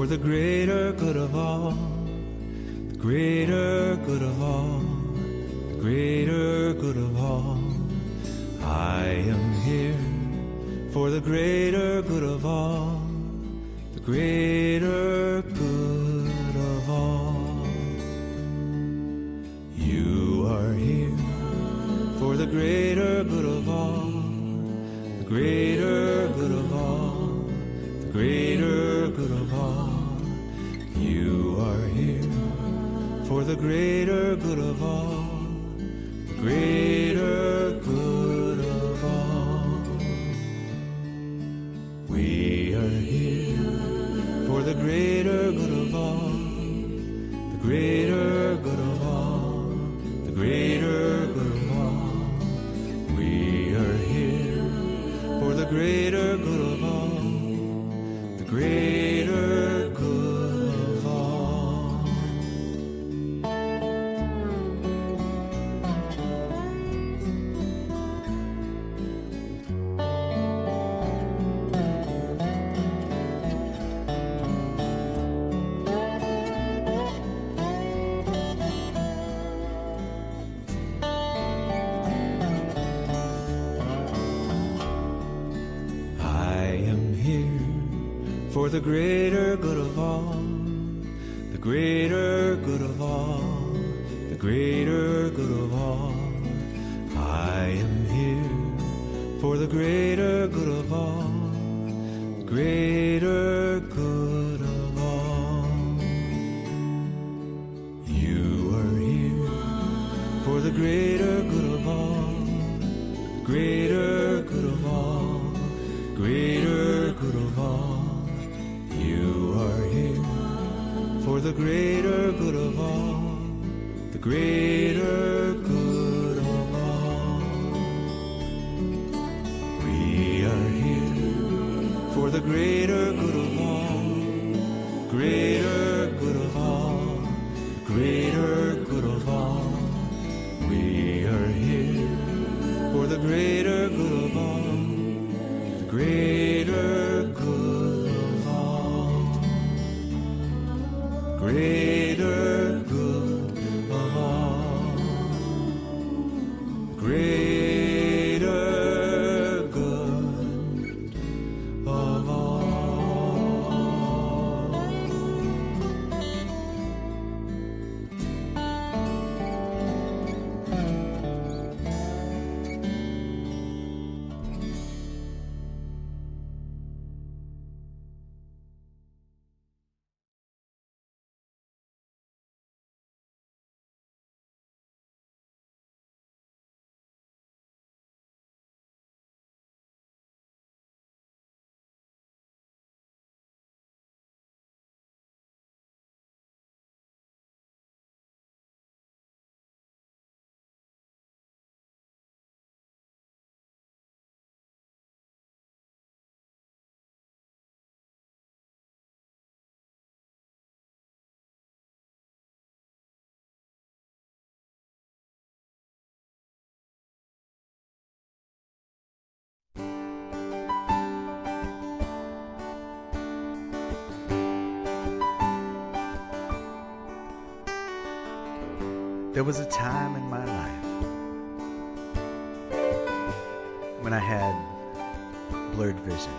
for the greater good of all, the greater good of all, the greater good of all. I am here for the greater good of all, the greater good of all. You are here for the greater good of all, the greater good of all, the greater good of all. You are here for the greater good of all, the greater good of all. We are here for the greater good of all, the greater good of all, the greater good of all. We are here for the greater good of all, the greater good of all. For the greater good of all, the greater good of all, the greater good of all. I am here for the greater good of all, the greater good of all. You are here for the greater good of all, the greater good of all, greater good of all. You are here for the greater good of all, the greater good of all. We are here for the greater good of all, greater good of all, greater good of all. We are here for the greater good of all, the greater good of all. Greater good of all, greater good of all. There was a time in my life when I had blurred vision.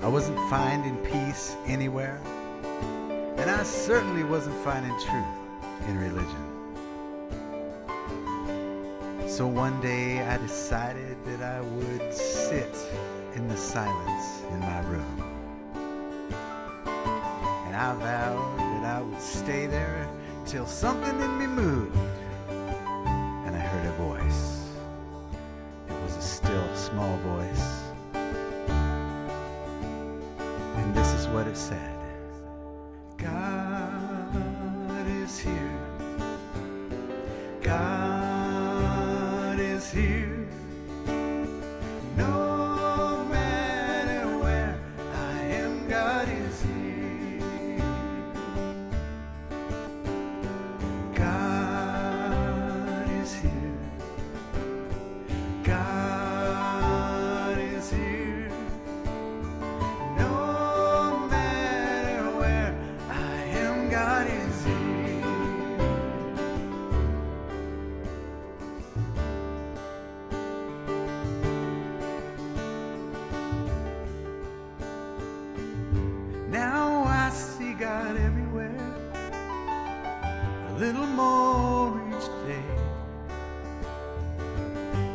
I wasn't finding peace anywhere, and I certainly wasn't finding truth in religion. So one day I decided that I would sit in the silence in my room, and I vowed that I would stay there till something in me moved, and I heard a voice. It was a still, small voice, and this is what it said. God is here. God is here. No matter where I am, God is here. God is here. God is here. No matter little more each day.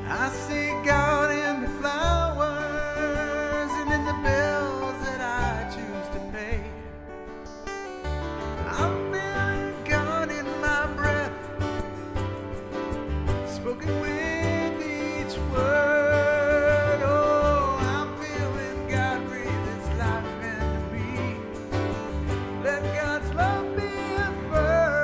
I see God in the flowers and in the bills that I choose to pay. I'm feeling God in my breath, spoken with each word. Oh, I'm feeling God breathe His life into me. Let God's love be affirmed.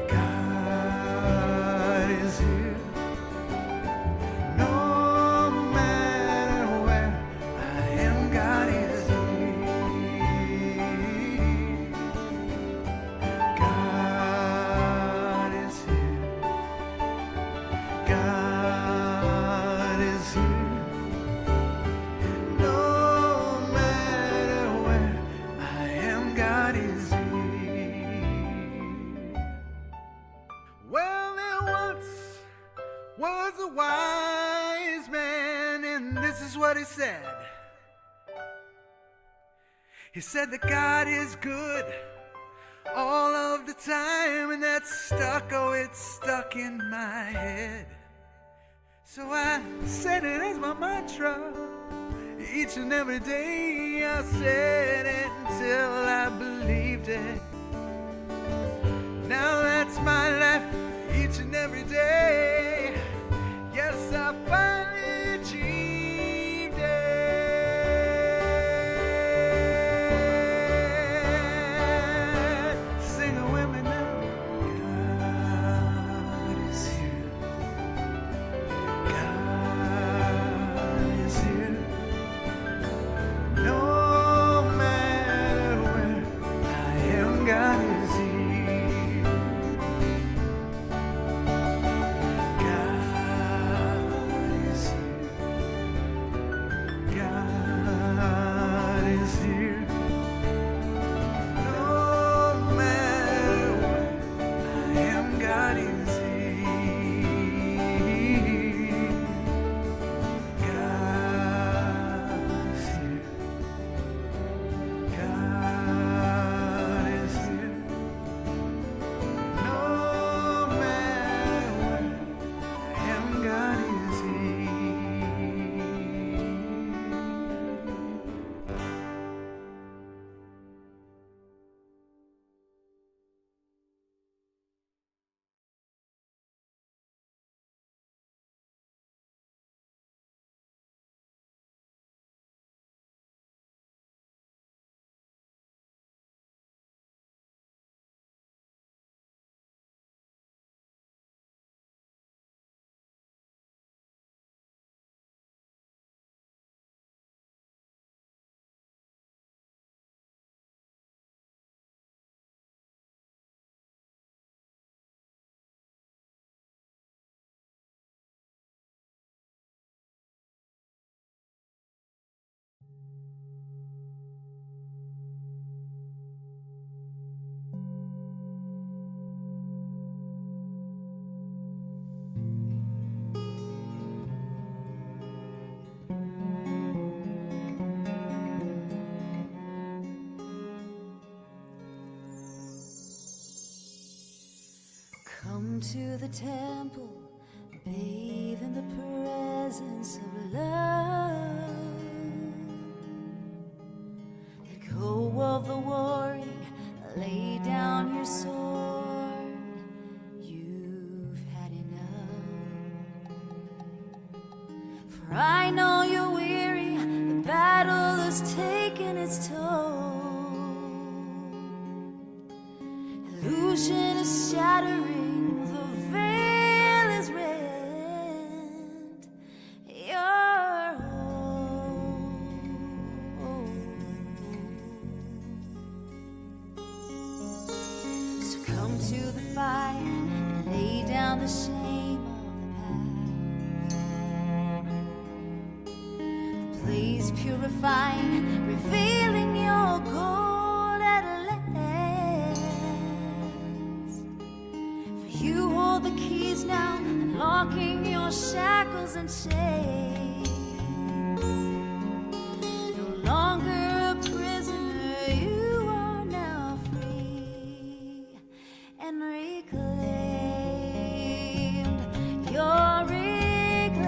God is here. No matter where I am, God is here. God is here. God is here. No matter where I am, God is here. Well, there once was a wise man, and this is what he said. He said that God is good all of the time, and that's stuck, oh, it's stuck in my head. So I said it as my mantra. Each and every day I said it until I believed it. Now that's my life each and every day. Yes, I finally achieved it. Sing it with me now. God is here. God is here. No matter where I am, God is here. God is here. No matter where I am, God is here. God is here. God is here. No matter where I am, God is here. Come to the temple, bathe in the presence of love. Let go of the warring, lay down your sword. You've had enough. For I know you're weary, the battle has taken its toll. Illusion is shattering, the veil is rent. You're whole. So come to the fire and lay down the shame of the past. The blaze purifying, revealing your gold at last. For you hold the keys now and lock walking your shackles and chains. No longer a prisoner, you are now free and reclaimed. You're reclaimed.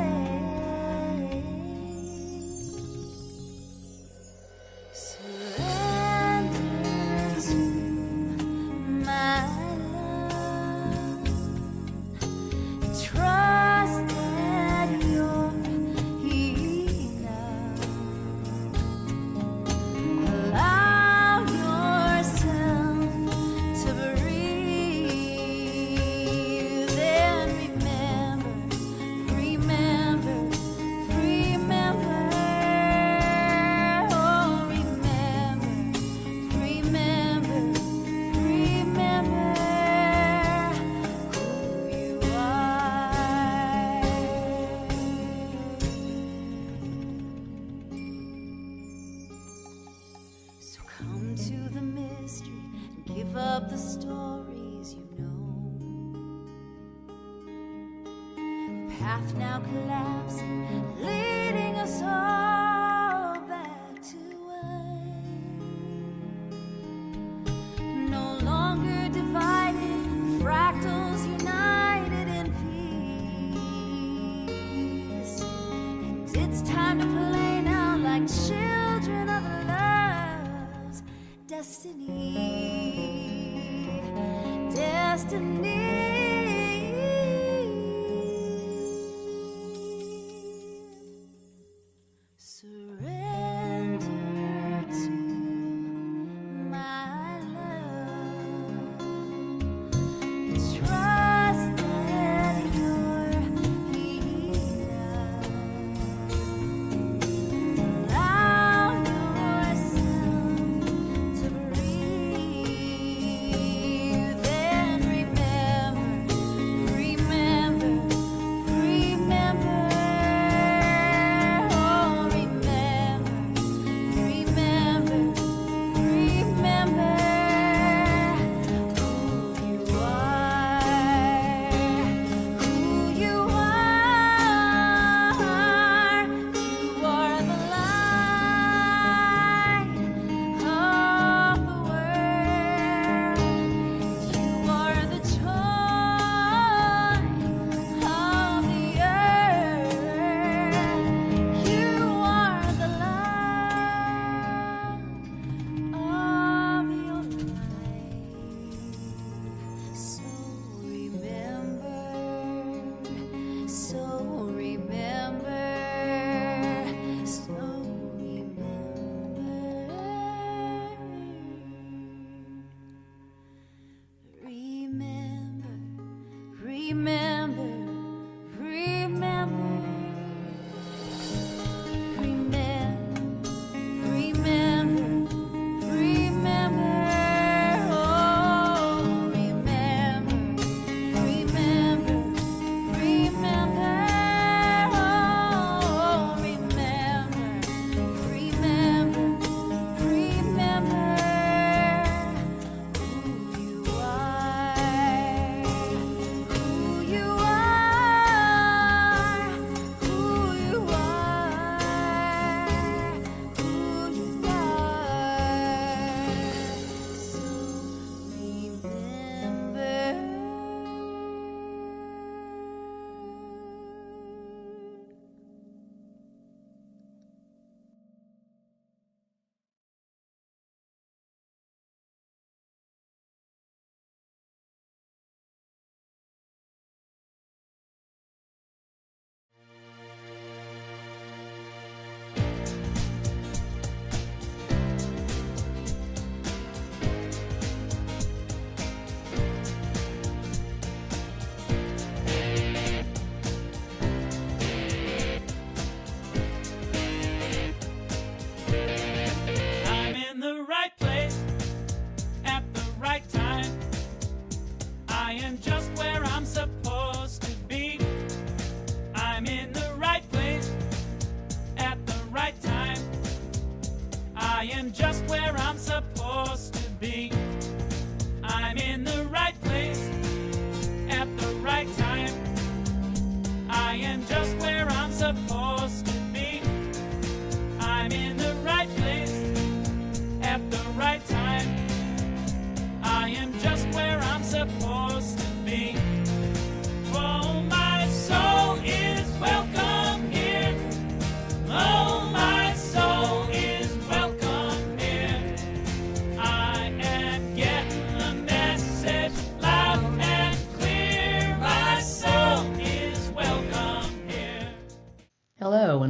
Surrender to my love. Trust that you're enough. Allow yourself to breathe and remember, remember, remember, oh, remember, remember, remember who you are. So come to the mystery and give up the stories you know. The path now collapsing, leading us all back to one. No longer divided, fractals united in peace. And it's time to play now like children of love's destiny. Destiny. Surrender to my love. Trust that you're enough. Allow yourself to breathe and remember.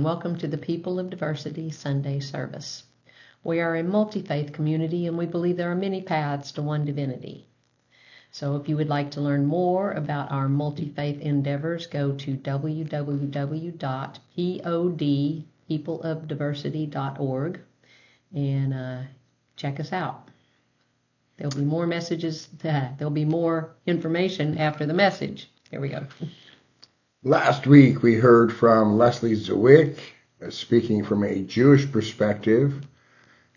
welcome to the People of Diversity Sunday service. We are a multi-faith community and we believe there are many paths to one divinity. So if you would like to learn more about our multi-faith endeavors, go to www.peopleofdiversity.org and check us out. There'll be more messages, there'll be more information after the message. Here we go. Last week we heard from Leslie Zwick, speaking from a Jewish perspective,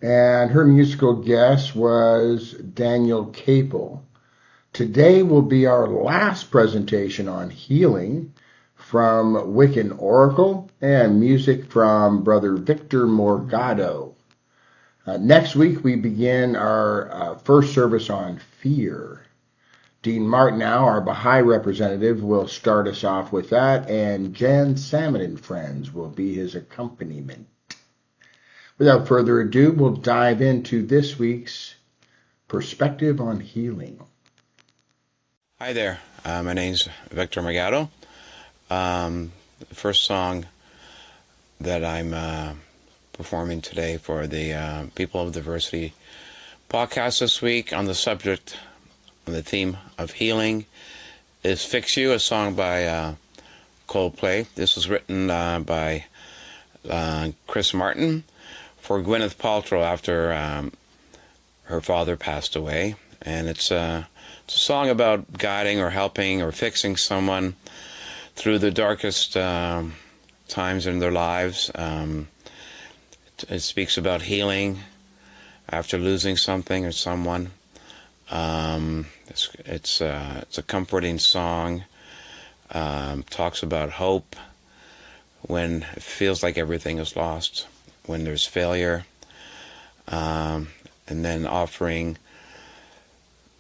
and her musical guest was Daniel Capel. Today will be our last presentation on healing from Wiccan Oracle and music from Brother Victor Morgado. Next week we begin our first service on fear. Dean Martineau, our Baha'i representative, will start us off with that, and Jan Salmon and Friends will be his accompaniment. Without further ado, we'll dive into this week's Perspective on Healing. Hi there, my name's Victor Morgado. The first song that I'm performing today for the People of Diversity podcast this week on the subject, on the theme of healing, is Fix You, a song by Coldplay. This was written by Chris Martin for Gwyneth Paltrow after her father passed away. And it's a song about guiding or helping or fixing someone through the darkest times in their lives. It speaks about healing after losing something or someone. It's a comforting song. Talks about hope when it feels like everything is lost, when there's failure, and then offering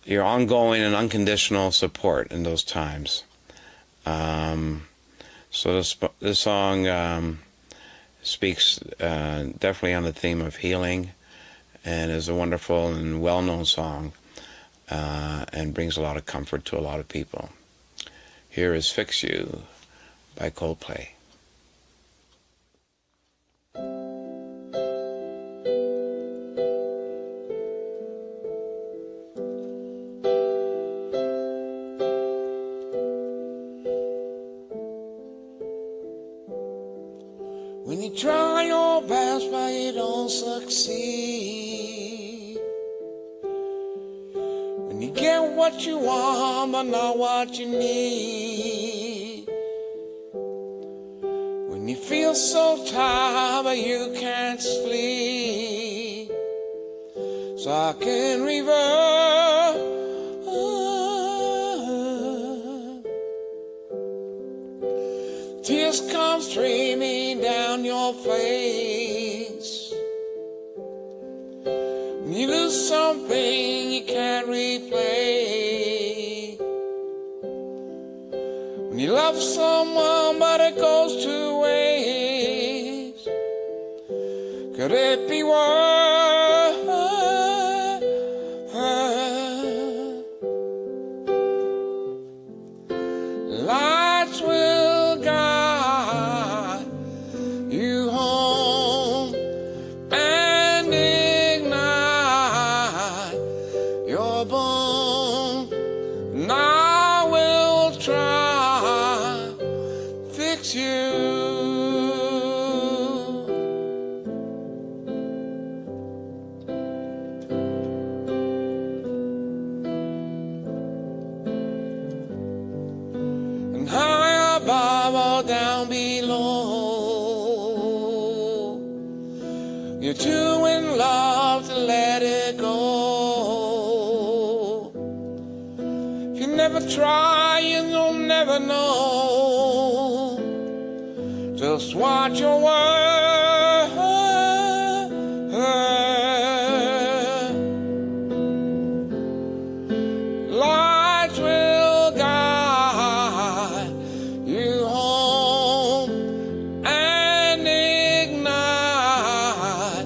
your ongoing and unconditional support in those times. So this song speaks definitely on the theme of healing, and is a wonderful and well-known song, and brings a lot of comfort to a lot of people. Here is Fix You by Coldplay. When you try your best but you don't succeed, when you get what you want but not what you need, when you feel so tired but you can't sleep, so I can reverse. Tears come streaming down your face. When you lose something you can't replay. When you love someone but it goes two ways. Could it be worse? Lights will guide you home and ignite your bone. And I will try fix you. And high above or down below, you're too in love to let it go. If you never try, you'll never know just what your worth. Lights will guide you home and ignite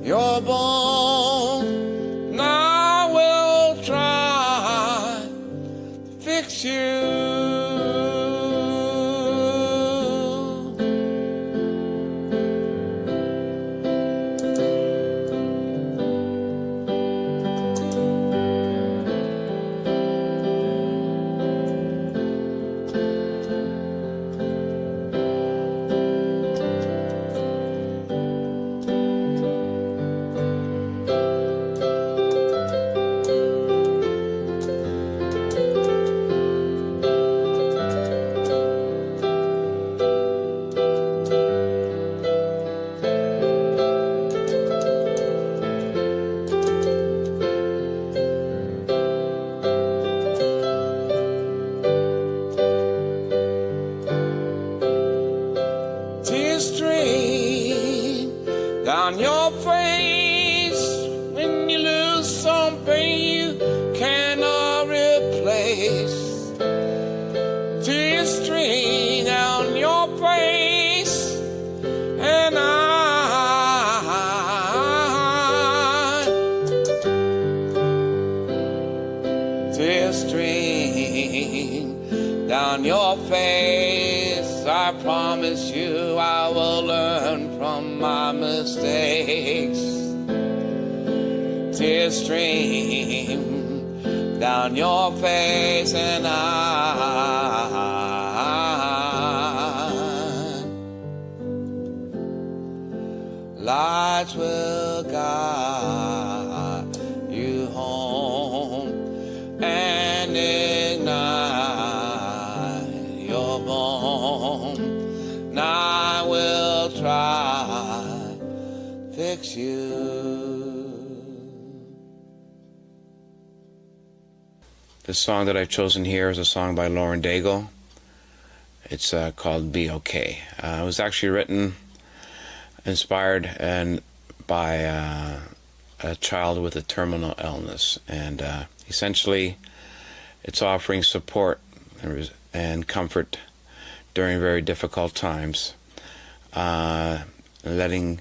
your bone. And I will try to fix you. down your face when you lose something you cannot replace. Tears stream down your face, and tears stream down your face. I promise you I will learn from my mistakes. Tears stream down your face, and lights will guide you home and ignite your bone. And I will try fix you. The song that I've chosen here is a song by Lauren Daigle. It's called Be Okay. It was actually written, inspired by a child with a terminal illness. And essentially, it's offering support and comfort during very difficult times. Letting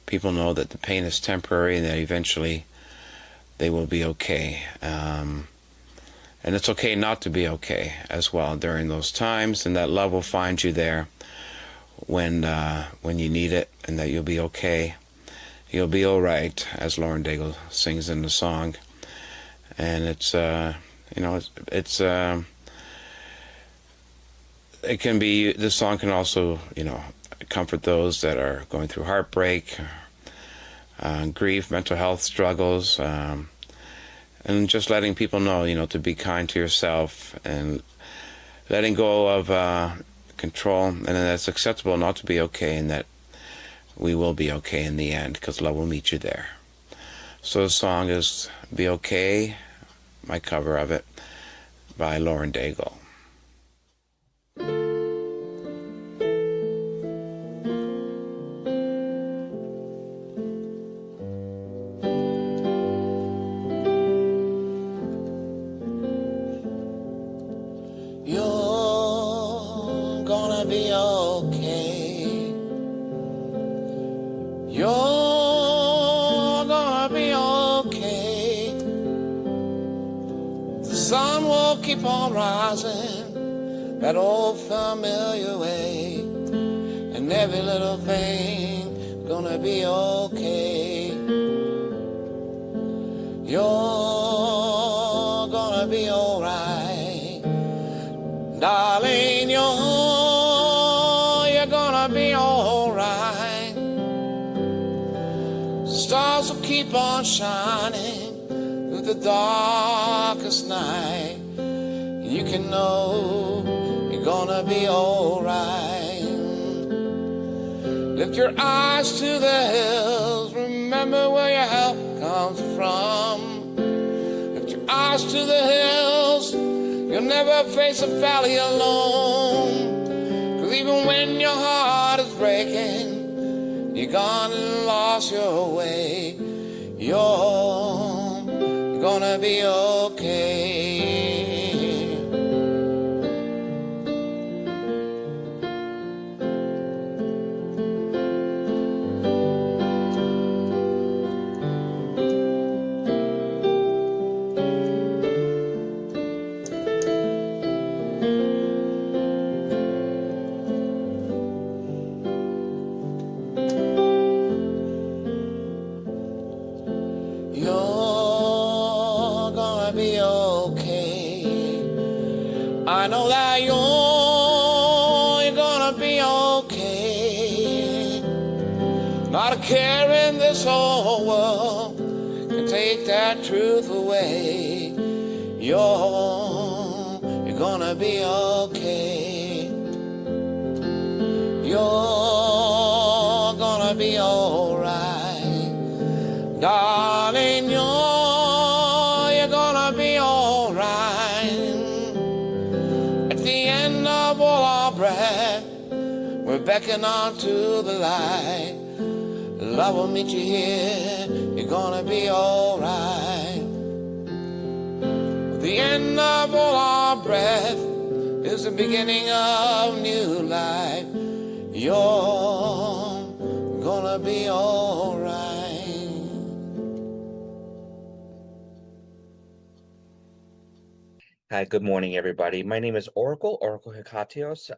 people know that the pain is temporary and that eventually they will be okay. And it's okay not to be okay as well during those times, and that love will find you there when you need it, and that you'll be okay. You'll be all right, as Lauren Daigle sings in the song. And it's it can be, this song can also, comfort those that are going through heartbreak, grief, mental health struggles, and just letting people know, to be kind to yourself and letting go of control, and that it's acceptable not to be okay, and that we will be okay in the end, because love will meet you there. So the song is Be Okay, my cover of it, by Lauren Daigle. You're gonna be okay. You're gonna be okay. The sun will keep on rising that old familiar way, and every little thing gonna be okay. You're gonna be alright, darling. You're gonna be alright. Stars will keep on shining through the darkest night. You can know you're gonna be alright. Lift your eyes to the hills, remember where your help comes from. Lift your eyes to the hills, you'll never face a valley alone. 'Cause even when your heart is breaking, you're gone and lost your way, you're gonna be okay. You're gonna be okay. I know that you're gonna be okay. Not a care in this whole world can take that truth away. You're gonna be okay. You're gonna be alright, darling. You're gonna be alright. At the end of all our breath, we're beckoning on to the light. love will meet you here. You're gonna be alright. The end of all our breath is the beginning of new life. You're gonna be alright. Hi, good morning, everybody. My name is Oracle Hikatios.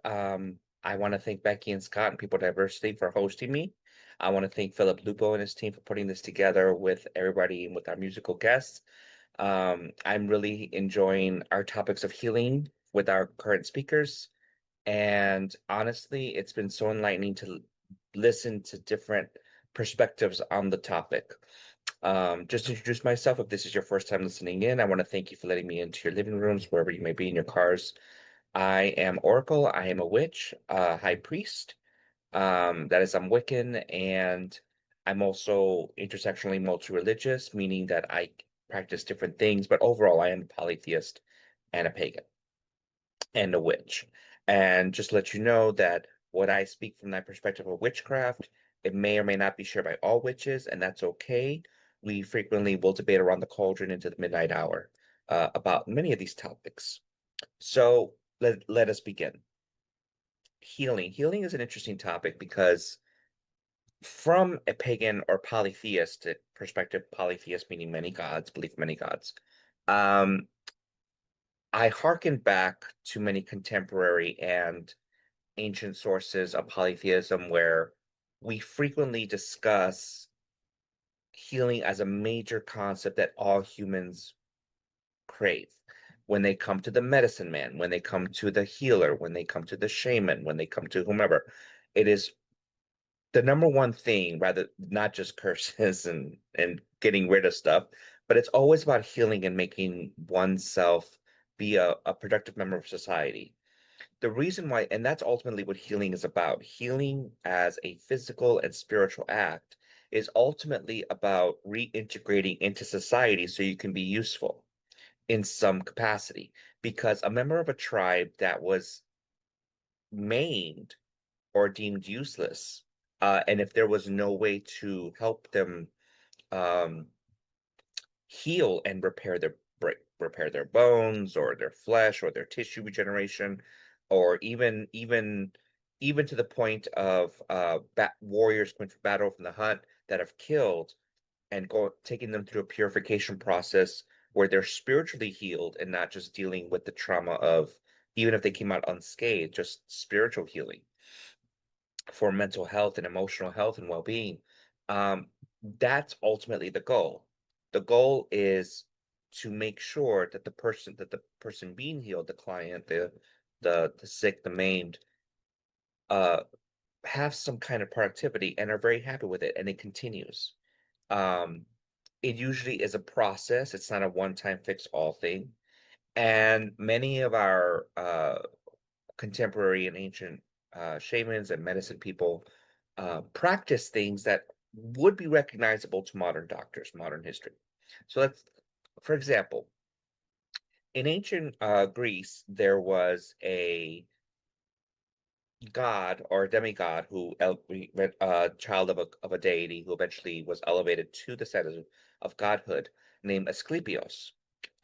I want to thank Becky and Scott and People Diversity for hosting me. I want to thank Philip Lupo and his team for putting this together with everybody and with our musical guests. I'm really enjoying our topics of healing with our current speakers. And honestly, it's been so enlightening to listen to different perspectives on the topic. Just to introduce myself, if this is your first time listening in, I want to thank you for letting me into your living rooms, wherever you may be in your cars. I am Oracle. I am a witch, a high priest. That is, I'm Wiccan, and I'm also intersectionally multi-religious, meaning that I practice different things, but overall, I am a polytheist and a pagan and a witch. And just to let you know that what I speak from that perspective of witchcraft, it may or may not be shared by all witches, and that's okay. We frequently will debate around the cauldron into the midnight hour about many of these topics. So let us begin. Healing. Healing is an interesting topic because from a pagan or polytheistic perspective, polytheist meaning many gods, belief in many gods, I hearken back to many contemporary and ancient sources of polytheism where we frequently discuss healing as a major concept that all humans crave. When they come to the medicine man, when they come to the healer, when they come to the shaman, when they come to whomever, it is the number one thing, rather not just curses and getting rid of stuff, but it's always about healing and making oneself be a productive member of society. The reason why, and that's ultimately what healing is about. Healing as a physical and spiritual act is ultimately about reintegrating into society so you can be useful in some capacity. Because a member of a tribe that was maimed or deemed useless, and if there was no way to help them um, heal and repair their bones or their flesh or their tissue regeneration, or even to the point of warriors going for battle from the hunt that have killed and taking them through a purification process where they're spiritually healed and not just dealing with the trauma of, even if they came out unscathed, just spiritual healing for mental health and emotional health and well-being. That's ultimately the goal. The goal is to make sure that the person being healed, the client, the sick, the maimed, uh, have some kind of productivity and are very happy with it, and it continues. Um, it usually is a process. It's not a one-time fix-all thing. And many of our contemporary and ancient shamans and medicine people practice things that would be recognizable to modern doctors, modern history. So let's, for example, in ancient Greece, there was a god or a demigod who child of a deity who eventually was elevated to the status of godhood, named Asclepios.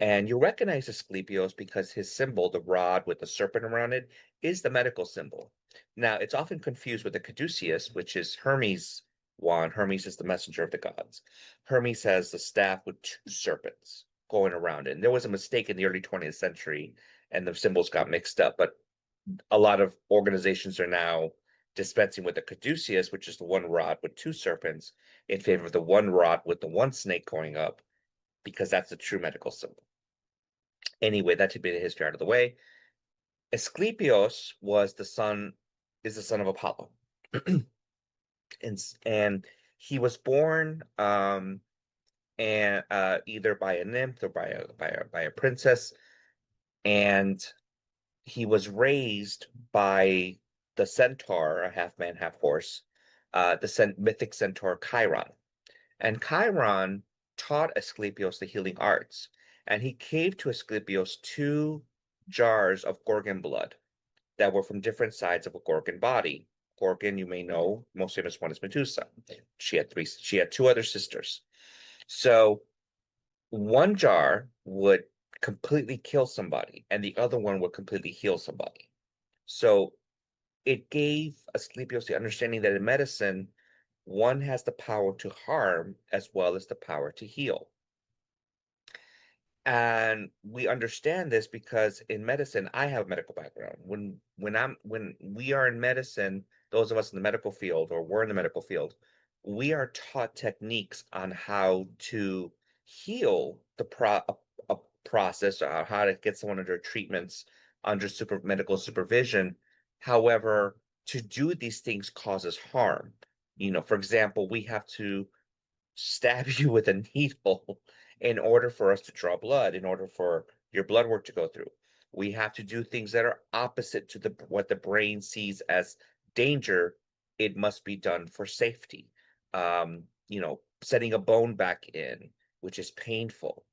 And you recognize Asclepios because his symbol, the rod with the serpent around it, is the medical symbol. Now, it's often confused with the caduceus, which is Hermes' wand. Hermes is the messenger of the gods. Hermes has the staff with two serpents going around it. And there was a mistake in the early 20th century, and the symbols got mixed up. But a lot of organizations are now dispensing with the caduceus, which is the one rod with two serpents, in favor of the one rod with the one snake going up, because that's the true medical symbol. Anyway, that should be the history out of the way. Asclepios is the son of Apollo, and he was born and either by a nymph or by a princess, and he was raised by the centaur, a half man, half horse, the mythic centaur Chiron. And Chiron taught Asclepios the healing arts, and he gave to Asclepios two jars of Gorgon blood that were from different sides of a Gorgon body, Gorgon, you may know, most famous one is Medusa. She had two other sisters. So one jar would completely kill somebody, and the other one would completely heal somebody. So it gave Asclepius the understanding that in medicine, one has the power to harm as well as the power to heal. And we understand this because in medicine, I have a medical background. When we are in medicine, those of us in the medical field or we're in the medical field, we are taught techniques on how to heal a process or how to get someone under treatments under medical supervision. However, to do these things causes harm. For example, we have to stab you with a needle in order for us to draw blood, in order for your blood work to go through. We have to do things that are opposite to what the brain sees as danger. It must be done for safety. Setting a bone back in, which is painful.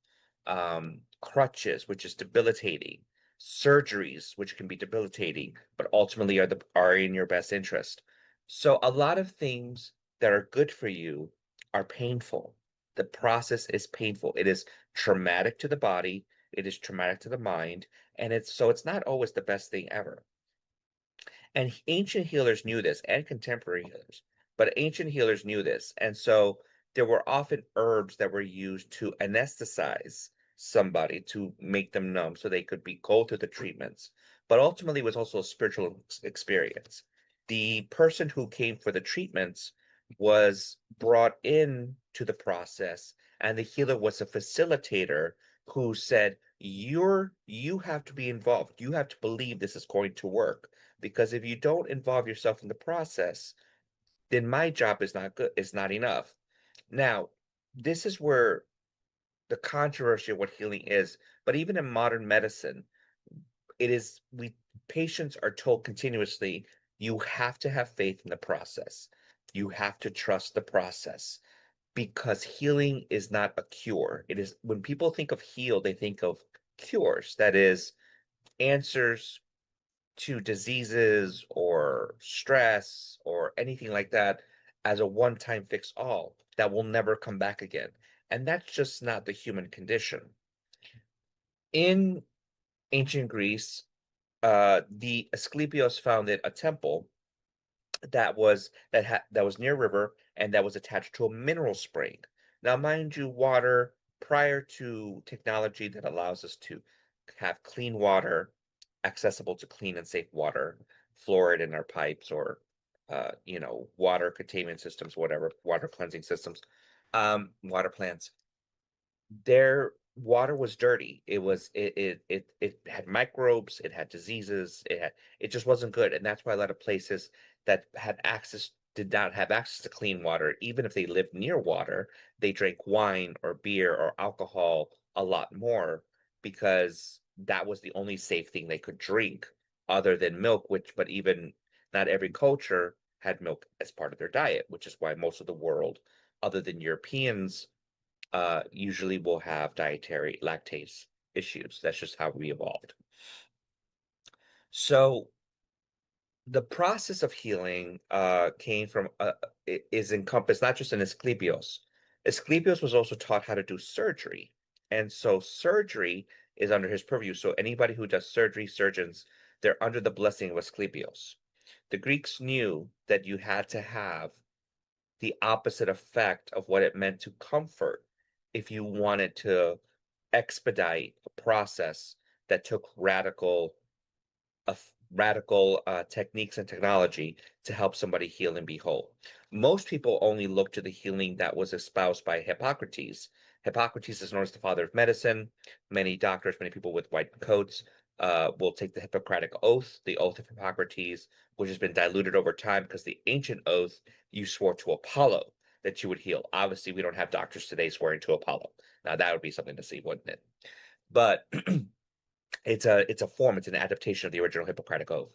Crutches, which is debilitating. Surgeries, which can be debilitating, but ultimately are in your best interest. So a lot of things that are good for you are painful. The process is painful. It is traumatic to the body, it is traumatic to the mind, and it's not always the best thing ever. And ancient healers knew this, and contemporary healers, but ancient healers knew this. And so there were often herbs that were used to anesthetize somebody to make them numb so they could go through the treatments. But ultimately, it was also a spiritual experience. The person who came for the treatments was brought in to the process, and the healer was a facilitator who said, you have to be involved. You have to believe this is going to work, because if you don't involve yourself in the process, then my job is not good, is not enough. Now, this is where the controversy of what healing is, but even in modern medicine, patients are told continuously, you have to have faith in the process. You have to trust the process, because healing is not a cure. It is, when people think of heal, they think of cures, that is, answers to diseases or stress or anything like that, as a one-time fix all that will never come back again. And that's just not the human condition. In ancient Greece, the Asclepius founded a temple that was near a river and that was attached to a mineral spring. Now, mind you, water, prior to technology that allows us to have clean water, accessible to clean and safe water, fluoride in our pipes, or water containment systems, whatever, water cleansing systems, water plants, their water was dirty. It had microbes, it had diseases, it just wasn't good. And that's why a lot of places that did not have access to clean water, even if they lived near water, they drank wine or beer or alcohol a lot more, because that was the only safe thing they could drink other than milk, but even not every culture had milk as part of their diet, which is why most of the world, other than Europeans, usually will have dietary lactase issues. That's just how we evolved. So the process of healing is encompassed not just in Asclepius. Asclepius was also taught how to do surgery. And so surgery is under his purview. So anybody who does surgery, surgeons, they're under the blessing of Asclepius. The Greeks knew that you had to have the opposite effect of what it meant to comfort if you wanted to expedite a process that took radical techniques and technology to help somebody heal and be whole. Most people only look to the healing that was espoused by Hippocrates. Hippocrates is known as the father of medicine. Many doctors, many people with white coats will take the Hippocratic Oath, the Oath of Hippocrates, which has been diluted over time because the ancient oath, you swore to Apollo that you would heal. Obviously, we don't have doctors today swearing to Apollo. Now, that would be something to see, wouldn't it? But it's a form, it's an adaptation of the original Hippocratic Oath.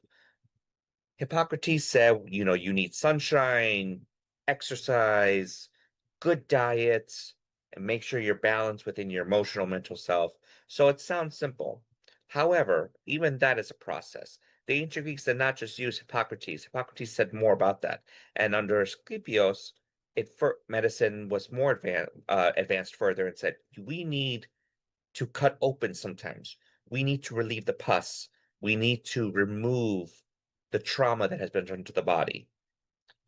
Hippocrates said, you need sunshine, exercise, good diets, and make sure you're balanced within your emotional, mental self. So it sounds simple. However, even that is a process. The ancient Greeks did not just use Hippocrates. Hippocrates said more about that. And under Asclepius, medicine was more advanced further and said, we need to cut open sometimes. We need to relieve the pus. We need to remove the trauma that has been done to the body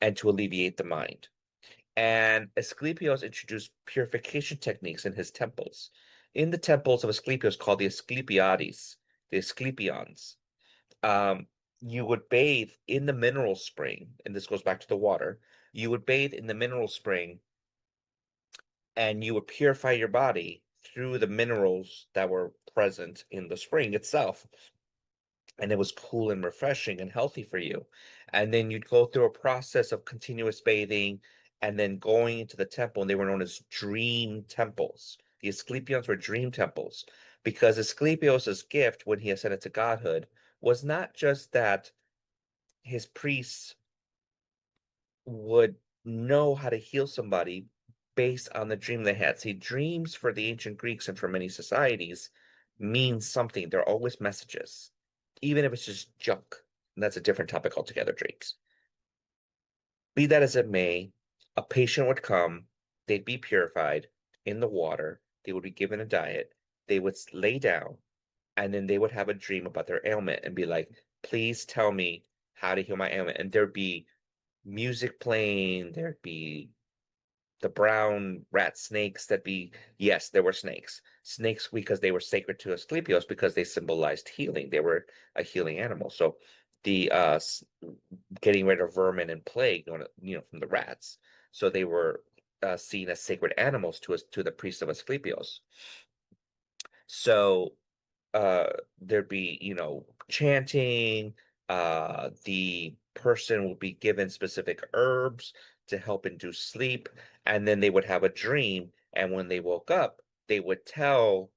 and to alleviate the mind. And Asclepius introduced purification techniques in his temples. In the temples of Asclepius, called the Asclepiades, the Asclepions, you would bathe in the mineral spring, and this goes back to the water. You would bathe in the mineral spring, and you would purify your body through the minerals that were present in the spring itself. And it was cool and refreshing and healthy for you. And then you'd go through a process of continuous bathing and then going into the temple, and they were known as dream temples. The Asclepions were dream temples because Asclepius's gift when he ascended to godhood was not just that his priests would know how to heal somebody based on the dream they had. See, dreams for the ancient Greeks and for many societies mean something. They're always messages, even if it's just junk. And that's a different topic altogether, dreams. Be that as it may, a patient would come, they'd be purified in the water, they would be given a diet, they would lay down, and then they would have a dream about their ailment and be like, please tell me how to heal my ailment. And there'd be music playing, there'd be the brown rat snakes that be, yes, there were snakes. Snakes because they were sacred to Asclepius because they symbolized healing. They were a healing animal. So the getting rid of vermin and plague, from the rats. So they were seen as sacred animals to the priests of Asclepius. So there'd be, chanting, the person would be given specific herbs to help induce sleep, and then they would have a dream, and when they woke up, they would tell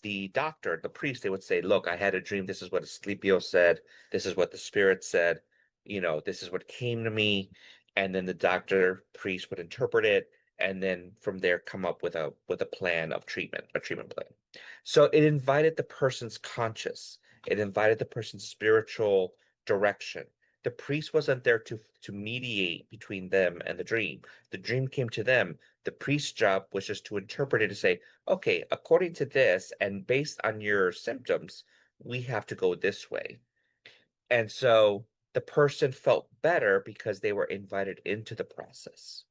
the doctor, the priest, they would say, look, I had a dream, this is what Asclepius said, this is what the spirit said, this is what came to me, and then the doctor, priest would interpret it, and then from there come up with a plan of treatment, a treatment plan. So it invited the person's conscious, it invited the person's spiritual direction. The priest wasn't there to mediate between them and the dream. The dream came to them. The priest's job was just to interpret it to say, okay, according to this and based on your symptoms, we have to go this way. And so the person felt better because they were invited into the process,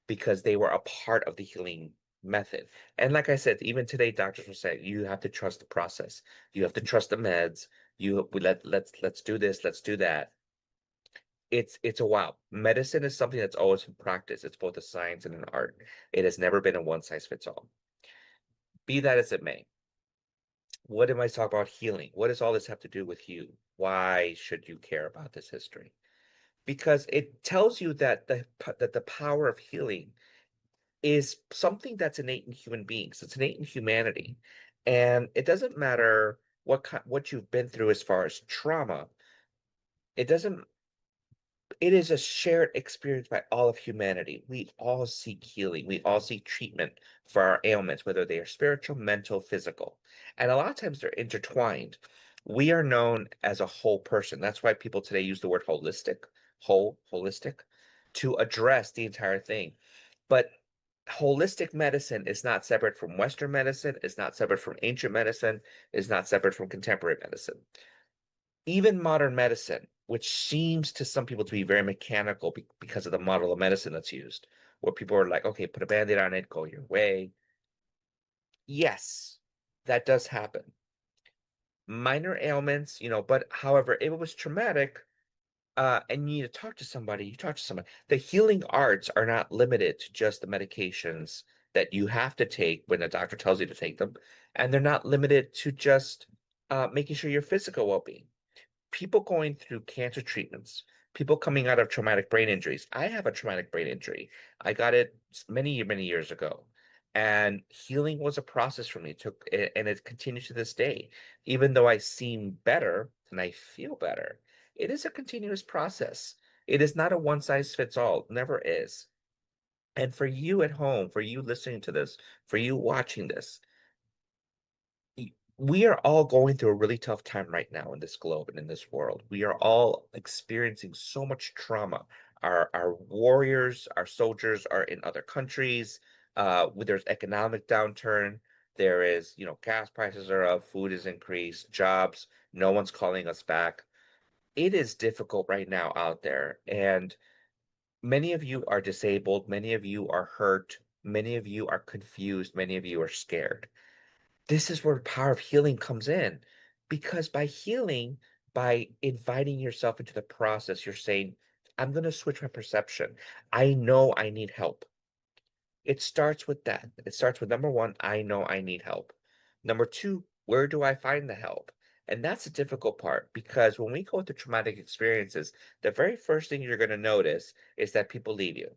because they were a part of the healing method. And like I said, even today, doctors will say, you have to trust the process. You have to trust the meds. Let's do this, let's do that. It's a wow. Medicine is something that's always been practiced. It's both a science and an art. It has never been a one size fits all. Be that as it may, what am I talking about healing? What does all this have to do with you? Why should you care about this history? Because it tells you that the power of healing is something that's innate in human beings. It's innate in humanity, and it doesn't matter what you've been through as far as trauma. It is a shared experience by all of humanity. We all seek healing. We all seek treatment for our ailments, whether they are spiritual, mental, physical. And a lot of times they're intertwined. We are known as a whole person. That's why people today use the word holistic, holistic, to address the entire thing. But holistic medicine is not separate from Western medicine, is not separate from ancient medicine, is not separate from contemporary medicine. Even modern medicine, which seems to some people to be very mechanical because of the model of medicine that's used, where people are like, okay, put a band-aid on it, go your way. Yes, that does happen. Minor ailments, but however, if it was traumatic, and you need to talk to somebody, you talk to somebody. The healing arts are not limited to just the medications that you have to take when the doctor tells you to take them, and they're not limited to just making sure your physical well-being. People going through cancer treatments, people coming out of traumatic brain injuries. I have a traumatic brain injury. I got it many years ago, and healing was a process for me. And it continues to this day. Even though I seem better and I feel better, it is a continuous process. It is not a one size fits all. Never is. And for you at home, for you listening to this, for you watching this, we are all going through a really tough time right now in this globe and in this world. We are all experiencing so much trauma. Our warriors, our soldiers are in other countries. There's economic downturn. There is, gas prices are up, food is increased, jobs, no one's calling us back. It is difficult right now out there, and many of you are disabled, many of you are hurt, many of you are confused, many of you are scared. This is where the power of healing comes in, because by healing, by inviting yourself into the process, you're saying, I'm going to switch my perception. I know I need help. It starts with that. It starts with number one, I know I need help. Number two, where do I find the help? And that's the difficult part, because when we go through traumatic experiences, the very first thing you're going to notice is that people leave you.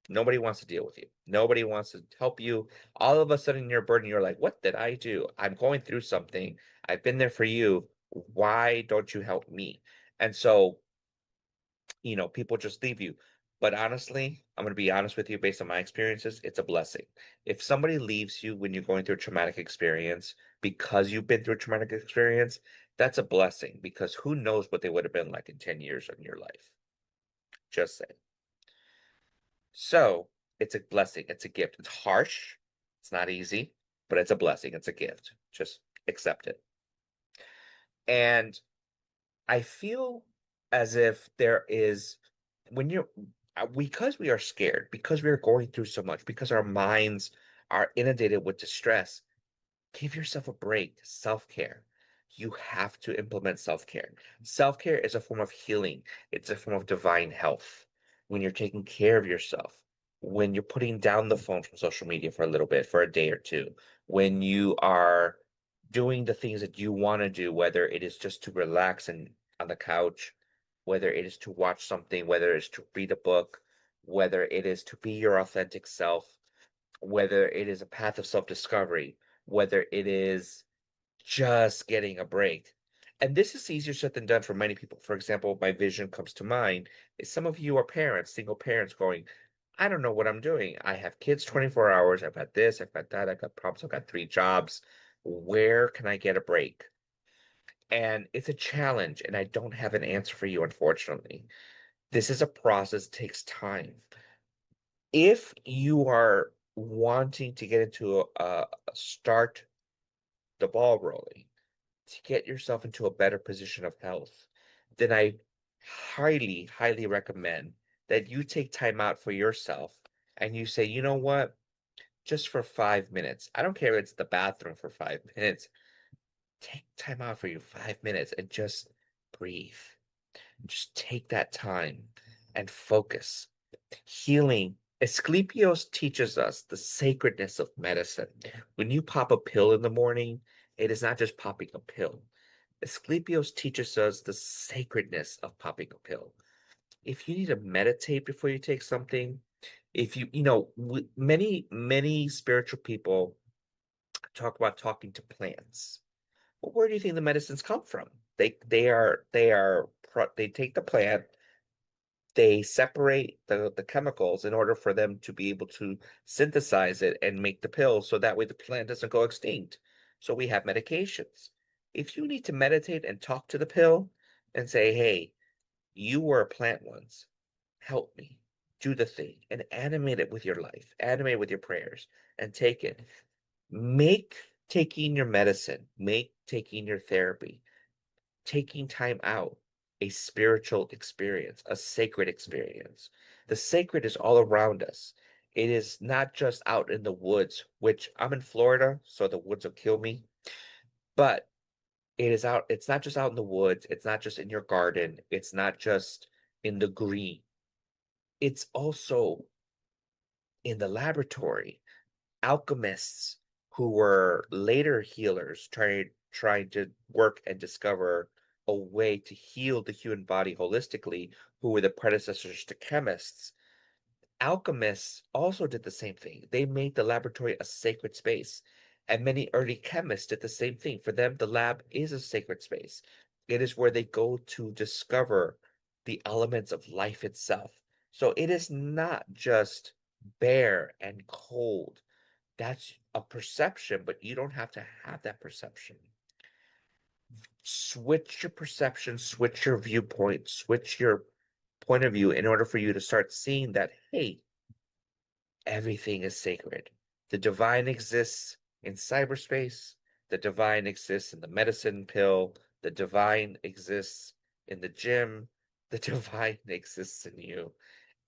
Nobody wants to deal with you. Nobody wants to help you. All of a sudden, you're burdened. You're like, what did I do? I'm going through something. I've been there for you. Why don't you help me? And so, people just leave you. But honestly, I'm going to be honest with you based on my experiences, it's a blessing. If somebody leaves you when you're going through a traumatic experience because you've been through a traumatic experience, that's a blessing, because who knows what they would have been like in 10 years in your life. Just saying. So it's a blessing. It's a gift. It's harsh. It's not easy, but it's a blessing. It's a gift. Just accept it. And I feel as if there is, when you're, because we are scared, because we are going through so much, because our minds are inundated with distress, give yourself a break. Self-care. You have to implement self-care. Self-care is a form of healing. It's a form of divine health. When you're taking care of yourself, when you're putting down the phone from social media for a little bit, for a day or two, when you are doing the things that you want to do, whether it is just to relax and on the couch, whether it is to watch something, whether it's to read a book, whether it is to be your authentic self, whether it is a path of self-discovery, whether it is just getting a break. And this is easier said than done for many people. For example, my vision comes to mind is some of you are parents, single parents going, I don't know what I'm doing. I have kids 24 hours. I've got this, I've got that, I've got problems, I've got 3 jobs. Where can I get a break? And it's a challenge, and I don't have an answer for you, unfortunately. This is a process, it takes time. If you are wanting to get into start the ball rolling, to get yourself into a better position of health, then I highly, highly recommend that you take time out for yourself and you say, you know what, just for 5 minutes, I don't care if it's the bathroom for 5 minutes, take time out for you 5 minutes and just breathe. Just take that time and focus. Healing. Asclepios teaches us the sacredness of medicine. When you pop a pill in the morning, it is not just popping a pill. Asclepios teaches us the sacredness of popping a pill. If you need to meditate before you take something, if many spiritual people talk about talking to plants. Well, where do you think the medicines come from? They take the plant, they separate the chemicals in order for them to be able to synthesize it and make the pill, so that way the plant doesn't go extinct. So we have medications. If you need to meditate and talk to the pill and say, hey, you were a plant once, help me, do the thing, and animate it with your life, animate it with your prayers, and take it. Make taking your medicine, make taking your therapy, taking time out a spiritual experience, a sacred experience. The sacred is all around us. It is not just out in the woods, which I'm in Florida, so the woods will kill me. But it's not just out in the woods, it's not just in your garden, it's not just in the green. It's also in the laboratory. Alchemists who were later healers trying to work and discover a way to heal the human body holistically, who were the predecessors to chemists. Alchemists also did the same thing. They made the laboratory a sacred space. And many early chemists did the same thing. For them, the lab is a sacred space. It is where they go to discover the elements of life itself. So it is not just bare and cold. That's a perception, but you don't have to have that perception. Switch your perception, switch your viewpoint, switch your point of view in order for you to start seeing that, hey, everything is sacred. The divine exists in cyberspace. The divine exists in the medicine pill. The divine exists in the gym. The divine exists in you.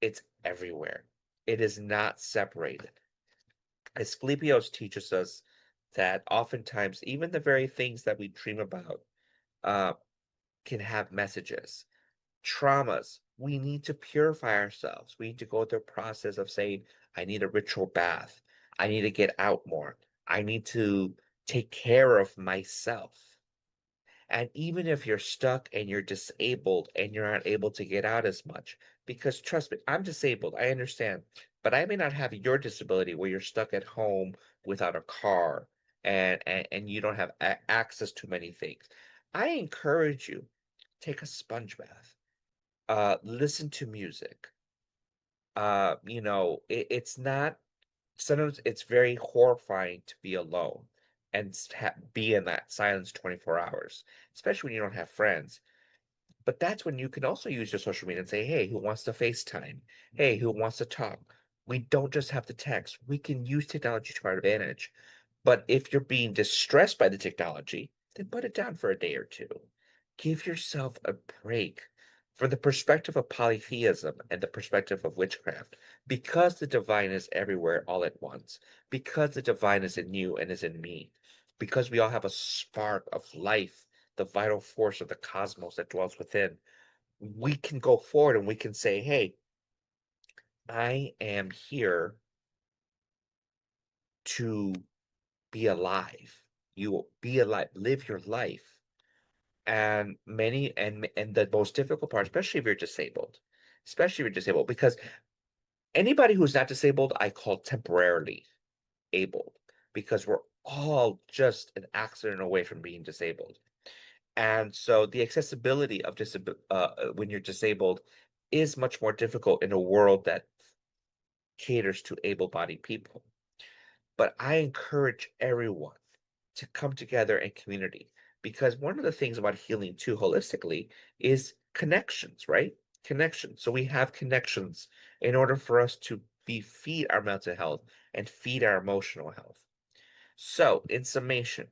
It's everywhere. It is not separated. Asclepios teaches us that oftentimes, even the very things that we dream about can have messages. Traumas, we need to purify ourselves. We need to go through a process of saying, I need a ritual bath. I need to get out more. I need to take care of myself. And even if you're stuck and you're disabled and you're not able to get out as much, because trust me, I'm disabled, I understand, but I may not have your disability where you're stuck at home without a car and you don't have access to many things. I encourage you, take a sponge bath, listen to music. It's not, sometimes it's very horrifying to be alone and be in that silence 24 hours, especially when you don't have friends. But that's when you can also use your social media and say, hey, who wants to FaceTime? Hey, who wants to talk? We don't just have to text. We can use technology to our advantage. But if you're being distressed by the technology, then put it down for a day or two. Give yourself a break. From the perspective of polytheism and the perspective of witchcraft, because the divine is everywhere all at once, because the divine is in you and is in me, because we all have a spark of life, the vital force of the cosmos that dwells within, we can go forward and we can say, hey, I am here to be alive. You will be alive, live your life. And the most difficult part, especially if you're disabled, because anybody who's not disabled, I call temporarily abled, because we're all just an accident away from being disabled. And so the accessibility of when you're disabled is much more difficult in a world that caters to able-bodied people. But I encourage everyone to come together in community, because one of the things about healing too holistically is connections, right? Connections. So we have connections in order for us to feed our mental health and feed our emotional health. So in summation,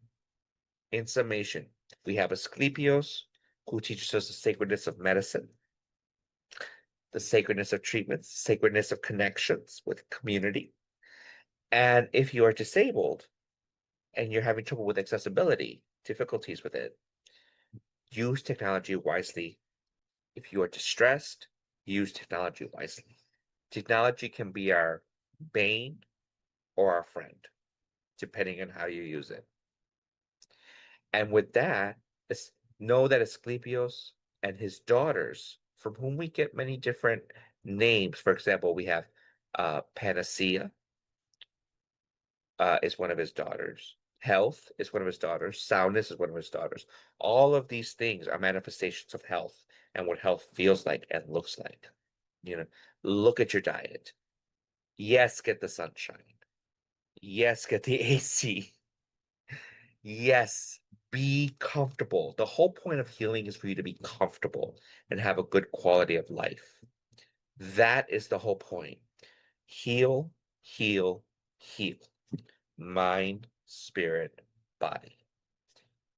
we have Asclepios, who teaches us the sacredness of medicine, the sacredness of treatments, sacredness of connections with community. And if you are disabled and you're having trouble with accessibility, difficulties with it, use technology wisely. If you are distressed, use technology wisely. Technology can be our bane or our friend, depending on how you use it. And with that, know that Asclepios and his daughters, from whom we get many different names. For example, we have Panacea is one of his daughters. Health is one of his daughters. Soundness is one of his daughters. All of these things are manifestations of health and what health feels like and looks like. Look at your diet. Yes, get the sunshine. Yes, get the AC. Yes, be comfortable. The whole point of healing is for you to be comfortable and have a good quality of life. That is the whole point. Heal, heal, heal. Mind, spirit, body.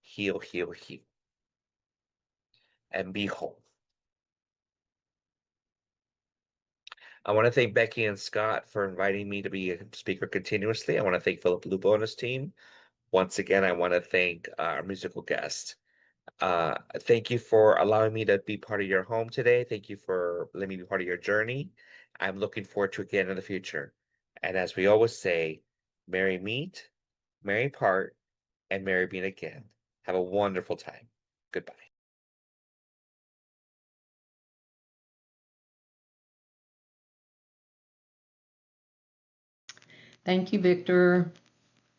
Heal, heal, heal. And be whole. I want to thank Becky and Scott for inviting me to be a speaker continuously. I want to thank Philip Lupo and his team. Once again, I want to thank our musical guest. Thank you for allowing me to be part of your home today. Thank you for letting me be part of your journey. I'm looking forward to it again in the future. And as we always say, merry meet, merry part, and merry meet again. Have a wonderful time. Goodbye. Thank you, Victor.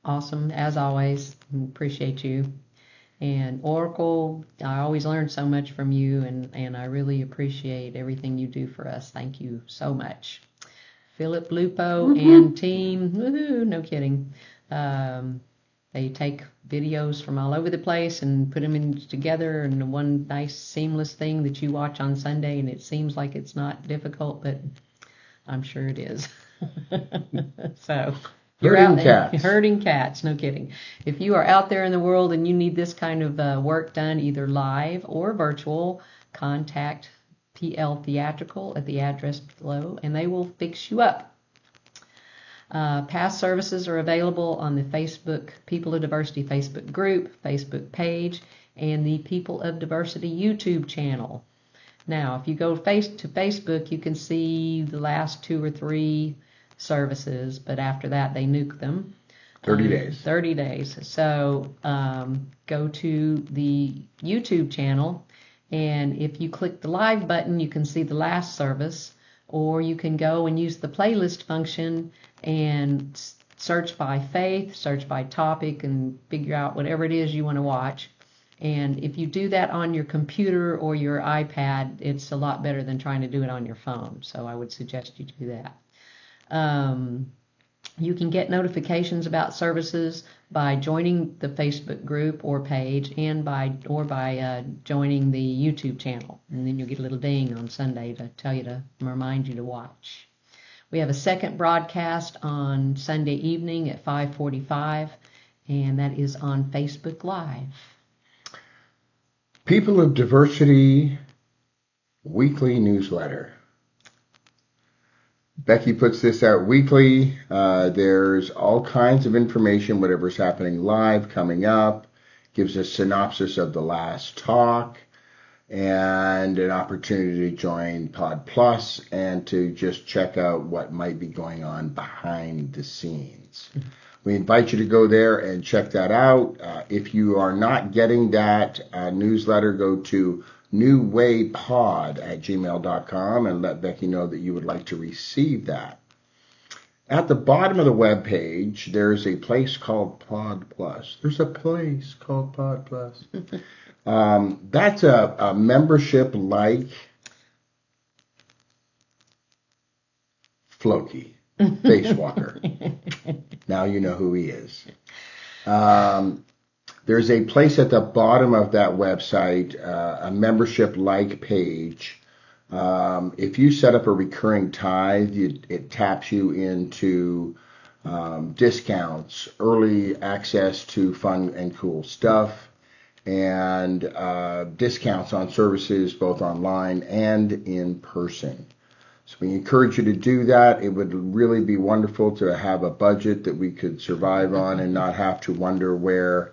Awesome, as always. Appreciate you. And Oracle, I always learn so much from you, and I really appreciate everything you do for us. Thank you so much. Philip Lupo and team, woohoo, no kidding. They take videos from all over the place and put them together in one nice seamless thing that you watch on Sunday, and it seems like it's not difficult, but I'm sure it is. So you're Herding out cats. herding cats, no kidding. If you are out there in the world and you need this kind of work done, either live or virtual, contact PL Theatrical at the address below, and they will fix you up. Past services are available on the Facebook People of Diversity Facebook group, Facebook page, and the People of Diversity YouTube channel. Now, if you go to Facebook, you can see the last 2 or 3 services, but after that they nuke them. 30 days. 30 days. So go to the YouTube channel, and if you click the live button, you can see the last service, or you can go and use the playlist function and search by faith, search by topic, and figure out whatever it is you want to watch. And if you do that on your computer or your iPad, it's a lot better than trying to do it on your phone. So I would suggest you do that. You can get notifications about services by joining the Facebook group or page, and by joining the YouTube channel. And then you'll get a little ding on Sunday to remind you to watch. We have a second broadcast on Sunday evening at 5:45, and that is on Facebook Live. People of Diversity weekly newsletter. Becky puts this out weekly. There's all kinds of information, whatever's happening live, coming up, gives a synopsis of the last talk, and an opportunity to join Pod Plus and to just check out what might be going on behind the scenes. We invite you to go there and check that out. If you are not getting that newsletter, go to newwaypod@gmail.com and let Becky know that you would like to receive that. At the bottom of the web page, there's a place called Pod Plus. There's a place called Pod Plus. That's a membership-like Floki, Face Walker. Now you know who he is. There's a place at the bottom of that website, a membership-like page. If you set up a recurring tithe, it taps you into discounts, early access to fun and cool stuff, and discounts on services both online and in person. So we encourage you to do that. It would really be wonderful to have a budget that we could survive on and not have to wonder where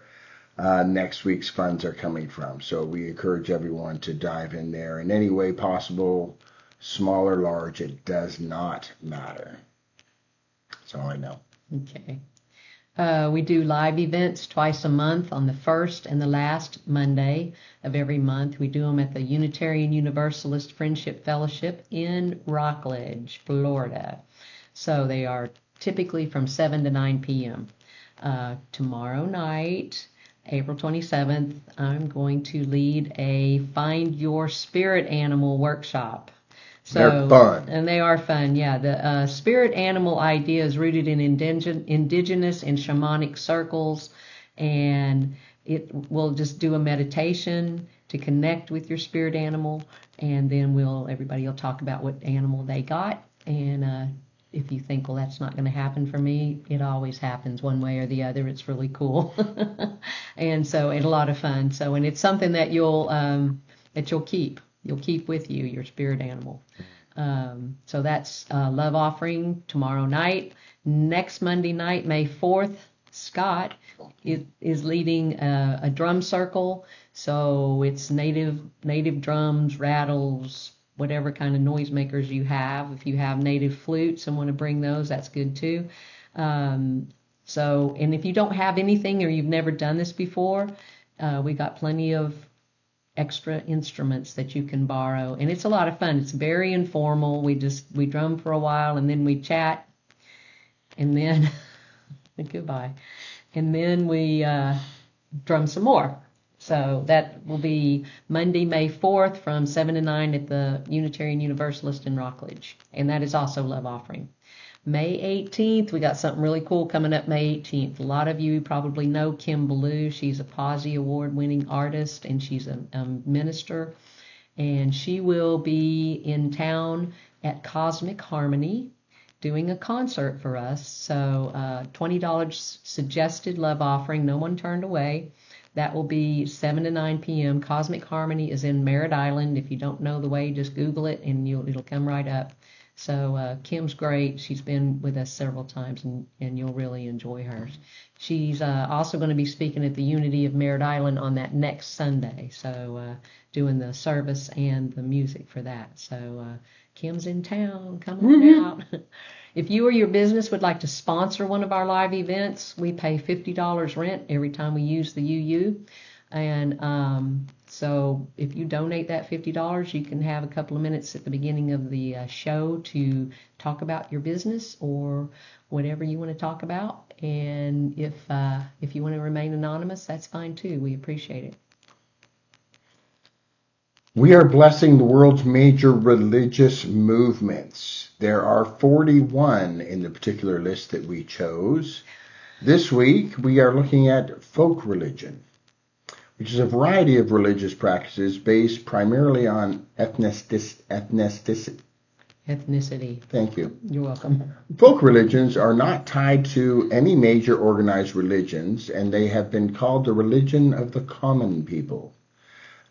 next week's funds are coming from. So we encourage everyone to dive in there in any way possible, small or large. It does not matter. That's all I know. Okay. We do live events twice a month on the first and the last Monday of every month. We do them at the Unitarian Universalist Friendship Fellowship in Rockledge, Florida. So they are typically from 7 to 9 p.m. Tomorrow night, April 27th, I'm going to lead a Find Your Spirit Animal workshop. So, they're fun. And they are fun, yeah. The spirit animal idea is rooted in indigenous and shamanic circles, and it will just do a meditation to connect with your spirit animal, and then everybody will talk about what animal they got. And if you think, well, that's not going to happen for me, it always happens one way or the other. It's really cool. And a lot of fun. So, and it's something that you'll keep. You'll keep with you, your spirit animal. So that's Love Offering tomorrow night. Next Monday night, May 4th, Scott is leading a drum circle. So it's native drums, rattles, whatever kind of noisemakers you have. If you have native flutes and want to bring those, that's good too. And if you don't have anything or you've never done this before, we got plenty of extra instruments that you can borrow, and it's a lot of fun. It's very informal. We drum for a while, and then we chat, and then goodbye, and then we drum some more. So that will be Monday, May 4th from 7 to 9 at the Unitarian Universalist in Rockledge, and that is also Love Offering. May 18th, we got something really cool coming up May 18th. A lot of you probably know Kim Ballou. She's a Posy Award-winning artist, and she's a minister. And she will be in town at Cosmic Harmony doing a concert for us. So $20 suggested love offering, no one turned away. That will be 7 to 9 p.m. Cosmic Harmony is in Merritt Island. If you don't know the way, just Google it and it'll come right up. So Kim's great. She's been with us several times, and you'll really enjoy her. She's also going to be speaking at the Unity of Merritt Island on that next Sunday, so doing the service and the music for that. So Kim's in town. Come on out. If you or your business would like to sponsor one of our live events, we pay $50 rent every time we use the UU. And so if you donate that $50, you can have a couple of minutes at the beginning of the show to talk about your business or whatever you want to talk about. And if you want to remain anonymous, that's fine too. We appreciate it. We are blessing the world's major religious movements. There are 41 in the particular list that we chose. This week, we are looking at folk religion, which is a variety of religious practices based primarily on ethnicity. Thank you. You're welcome. Folk religions are not tied to any major organized religions, and they have been called the religion of the common people.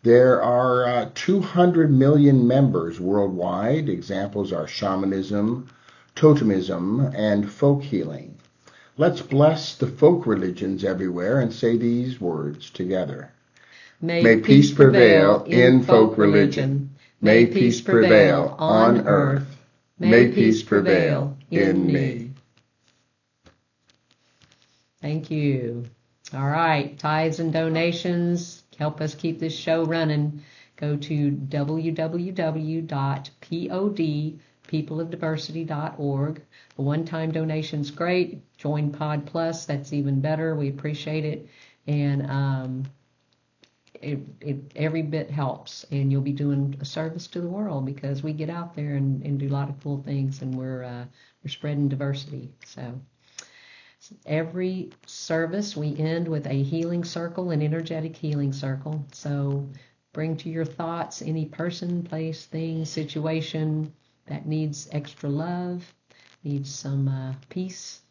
There are 200 million members worldwide. Examples are shamanism, totemism, and folk healing. Let's bless the folk religions everywhere and say these words together. May peace prevail in folk religion. May peace prevail on earth. May peace prevail in me. Thank you. All right, tithes and donations help us keep this show running. Go to www.peopleofdiversity.org. A one-time donation's great. Join Pod Plus, that's even better. We appreciate it. And every bit helps, and you'll be doing a service to the world because we get out there and do a lot of cool things, and we're spreading diversity. So every service we end with a healing circle, an energetic healing circle. So bring to your thoughts any person, place, thing, situation that needs extra love, needs some peace.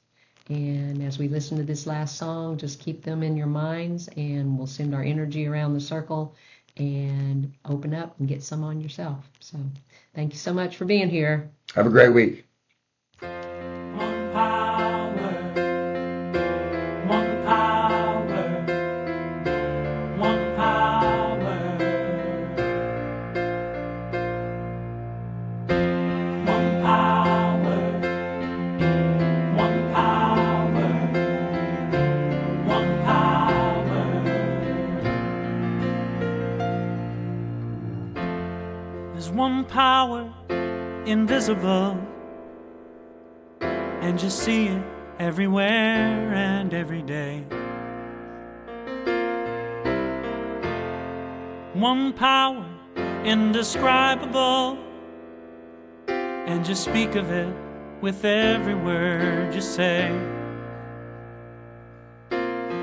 And as we listen to this last song, just keep them in your minds, and we'll send our energy around the circle and open up and get some on yourself. So thank you so much for being here. Have a great week. One power, one power, one power, one power, one power, one power. There's one power invisible, and you see it everywhere and every day. One power indescribable, and you speak of it with every word you say.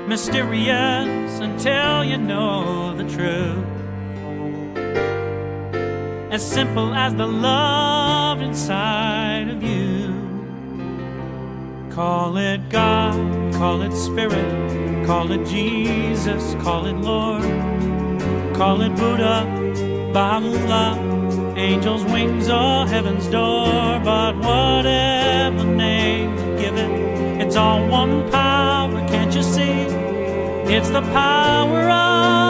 Mysterious until you know the truth, as simple as the love inside of you. Call it God, call it Spirit, call it Jesus, call it Lord, call it Buddha, Baha'u'llah, angels' wings or heaven's door. But whatever name you give it, it's all one power, can't you see? It's the power of